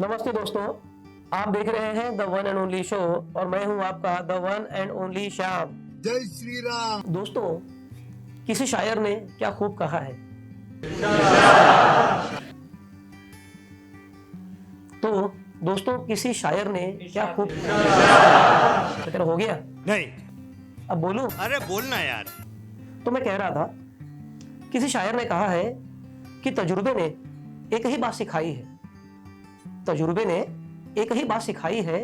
नमस्ते दोस्तों, आप देख रहे हैं the one and only show और मैं हूं आपका the one and only Shyam. जय श्री राम। दोस्तों, किसी शायर ने क्या खूब कहा है। तो दोस्तों, किसी शायर ने क्या खूब तेरा हो गया? नहीं। अब बोलूं? अरे बोलना यार। तो मैं कह रहा था, किसी शायर ने कहा है कि तजुर्बे ने एक ही बात सिखाई है। तजुर्बे ने एक ही बात सिखाई है,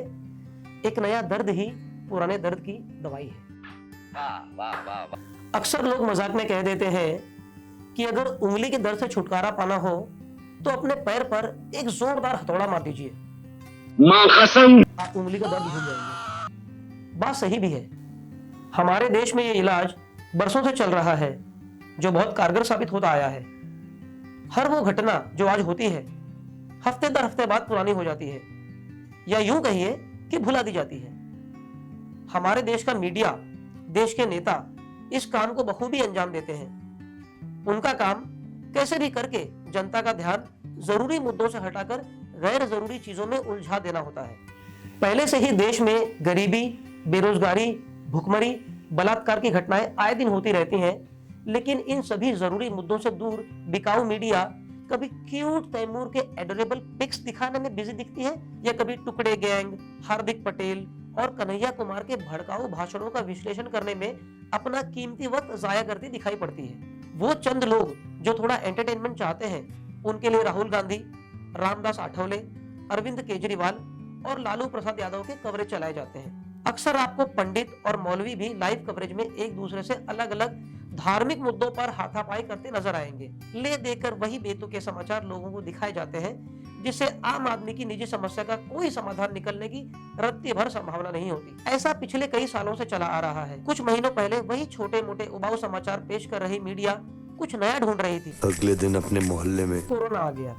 एक नया दर्द ही पुराने दर्द की दवाई है। अक्सर लोग मजाक में कह देते हैं कि अगर उंगली के दर्द से छुटकारा पाना हो तो अपने पैर पर एक जोरदार हथौड़ा मार दीजिए, मां कसम, आप उंगली का दर्द भूल जाएंगे। बात सही भी है। हमारे देश में ये इलाज बरसों से चल रहा है, जो बहुत कारगर साबित होता आया है। हर वो घटना जो आज होती है, हफ्ते दर हफ्ते बाद पुरानी हो जाती है, या यूं कहिए कि भुला दी जाती है। हमारे देश का मीडिया, देश के नेता इस काम को बखूबी अंजाम देते हैं। उनका काम कैसे भी करके जनता का ध्यान जरूरी मुद्दों से हटाकर गैर जरूरी चीजों में उलझा देना होता है। पहले से ही देश में गरीबी, बेरोजगारी, भुखमरी, बलात्कार की घटनाएं आए दिन होती रहती हैं, लेकिन इन सभी जरूरी मुद्दों से दूर बिकाऊ मीडिया कभी क्यूट तैमूर के एडोरेबल पिक्स दिखाने में बिजी दिखती है, या कभी टुकड़े गैंग, हार्दिक पटेल और कन्हैया कुमार के भड़काऊ भाषणों का विश्लेषण करने में अपना कीमती वक्त जाया करती दिखाई पड़ती है। वो चंद लोग जो थोड़ा एंटरटेनमेंट चाहते हैं, उनके लिए राहुल गांधी, रामदास आठवले, अरविंद केजरीवाल और लालू प्रसाद यादव के कवरेज चलाए जाते हैं। अक्सर आपको पंडित और मौलवी भी लाइव कवरेज में एक दूसरे से अलग अलग धार्मिक मुद्दों पर हाथापाई करते नजर आएंगे। ले देकर वही बेतुके समाचार लोगों को दिखाए जाते हैं, जिससे आम आदमी की निजी समस्या का कोई समाधान निकलने की रत्ती भर संभावना नहीं होती। ऐसा पिछले कई सालों से चला आ रहा है। कुछ महीनों पहले वही छोटे मोटे उबाऊ समाचार पेश कर रही मीडिया कुछ नया ढूंढ रही थी। अगले दिन अपने मोहल्ले में कोरोना आ गया।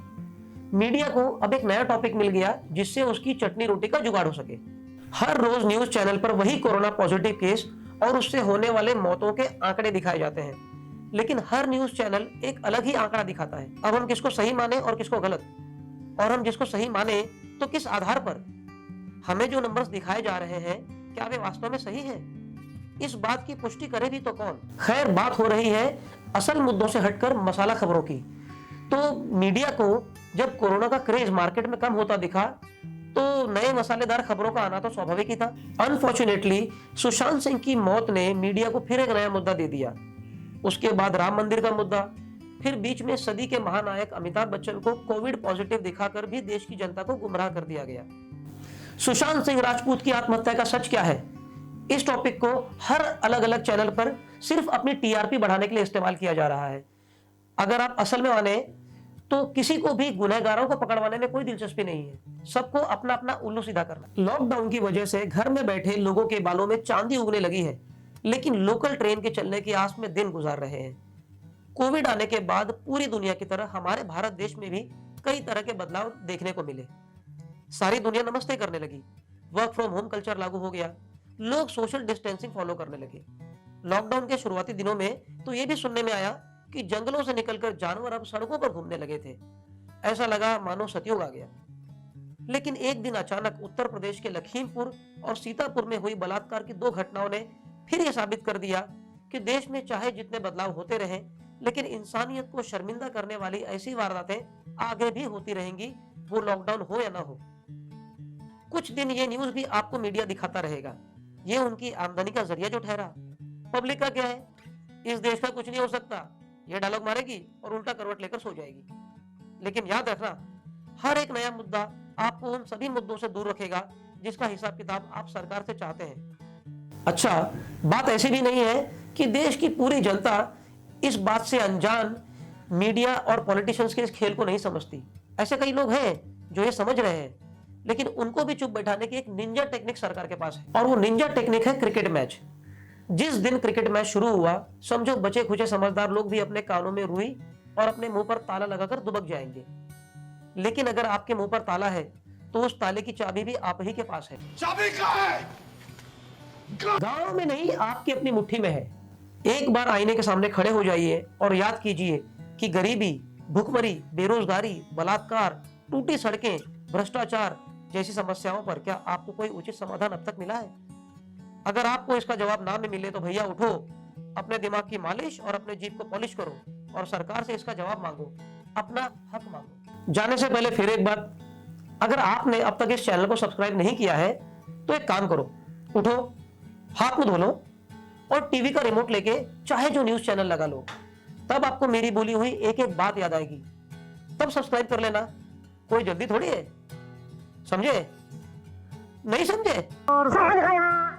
मीडिया को अब एक नया टॉपिक मिल गया जिससे उसकी चटनी रोटी का जुगाड़ हो सके। हर रोज न्यूज चैनल पर वही कोरोना पॉजिटिव केस और उससे होने वाले मौतों के आंकड़े दिखाए जाते हैं, लेकिन हर न्यूज चैनल एक अलग ही आंकड़ा दिखाता है। अब हम किसको सही माने और किसको गलत, और हम जिसको सही माने तो किस आधार पर? हमें जो नंबर्स दिखाए जा रहे हैं, क्या वे वास्तव में सही हैं? इस बात की पुष्टि करे भी तो कौन? खैर, बात हो रही है असल मुद्दों से हटकर मसाला खबरों की। तो मीडिया को जब कोरोना का क्रेज मार्केट में कम होता दिखा, तो नए मसालेदार खबरों का आना तो स्वाभाविक ही था। अनफॉर्चुनेटली सुशांत सिंह की मौत ने मीडिया को फिर एक नया मुद्दा दे दिया। उसके बाद राम मंदिर का मुद्दा, फिर बीच में सदी के महानायक अमिताभ बच्चन को कोविड पॉजिटिव दिखाकर भी देश की जनता को गुमराह कर दिया गया। सुशांत सिंह राजपूत की आत्महत्या का सच क्या है? इस टॉपिक को हर अलग अलग चैनल पर सिर्फ अपनी टीआरपी बढ़ाने के लिए इस्तेमाल किया जा रहा है। अगर आप असल में माने तो किसी को भी गुनहगारों को पकड़वाने में कोई दिलचस्पी नहीं है। सबको अपना अपना उल्लू सीधा करना। लॉकडाउन की वजह से घर में बैठे लोगों के बालों में चांदी उगने लगी है, लेकिन लोकल ट्रेन के चलने की आस में दिन गुजार रहे हैं। कोविड आने के बाद पूरी दुनिया की तरह हमारे भारत देश में भी कई तरह के बदलाव देखने को मिले। सारी दुनिया नमस्ते करने लगी, वर्क फ्रॉम होम कल्चर लागू हो गया, लोग सोशल डिस्टेंसिंग फॉलो करने लगे। लॉकडाउन के शुरुआती दिनों में तो यह भी सुनने में आया कि जंगलों से निकलकर जानवर अब सड़कों पर घूमने लगे थे। ऐसा लगा मानो सतयुग आ गया। लेकिन एक दिन अचानक उत्तर प्रदेश के लखीमपुर और सीतापुर में हुई बलात्कार की दो घटनाओं ने फिर यह साबित कर दिया कि देश में चाहे जितने बदलाव होते रहें, लेकिन इंसानियत को शर्मिंदा करने वाली ऐसी वारदातें आगे भी होती रहेंगी, वो लॉकडाउन हो या ना हो। कुछ दिन ये न्यूज भी आपको मीडिया दिखाता रहेगा। ये उनकी आमदनी का जरिया जो ठहरा। पब्लिक का क्या है, इस देश का कुछ नहीं हो सकता, ये डायलॉग मारेगी और उल्टा करवट लेकर सो जाएगी। लेकिन याद रखना, हर एक नया मुद्दा आपको उन सभी मुद्दों से दूर रखेगा जिसका हिसाब किताब आप सरकार से चाहते हैं। अच्छा, बात ऐसी भी नहीं है कि देश की पूरी जनता इस बात से अनजान मीडिया और पॉलिटिशियंस के इस खेल को नहीं समझती। ऐसे कई लोग हैं जो ये समझ रहे हैं, लेकिन उनको भी चुप बैठाने की एक निंजा टेक्निक सरकार के पास है, और वो निंजा टेक्निक है क्रिकेट मैच। जिस दिन क्रिकेट मैच शुरू हुआ, समझो बचे खुचे समझदार लोग भी अपने कानों में रुई और अपने मुंह पर ताला लगाकर दुबक जाएंगे। लेकिन अगर आपके मुंह पर ताला है तो उस ताले की चाबी भी आप ही के पास है। चाबी कहाँ है? गांव में नहीं, आपकी अपनी मुट्ठी में है। एक बार आईने के सामने खड़े हो जाइए और याद कीजिए कि गरीबी, भुखमरी, बेरोजगारी, बलात्कार, टूटी सड़कें, भ्रष्टाचार जैसी समस्याओं पर क्या आपको कोई उचित समाधान अब तक मिला है? अगर आपको इसका जवाब ना भी मिले तो भैया उठो, अपने दिमाग की मालिश और अपने जीभ को पॉलिश करो और सरकार से इसका जवाब मांगो, अपना हक मांगो। जाने से पहले फिर एक बात, अगर आपने अब तक इस चैनल को सब्सक्राइब नहीं किया है तो एक काम करो, उठो, हाथ मुंह धो लो और टीवी का रिमोट लेके चाहे जो न्यूज चैनल लगा लो। तब आपको मेरी बोली हुई एक एक बात याद आएगी, तब सब्सक्राइब कर लेना। कोई जल्दी थोड़ी है, समझे? नहीं समझे?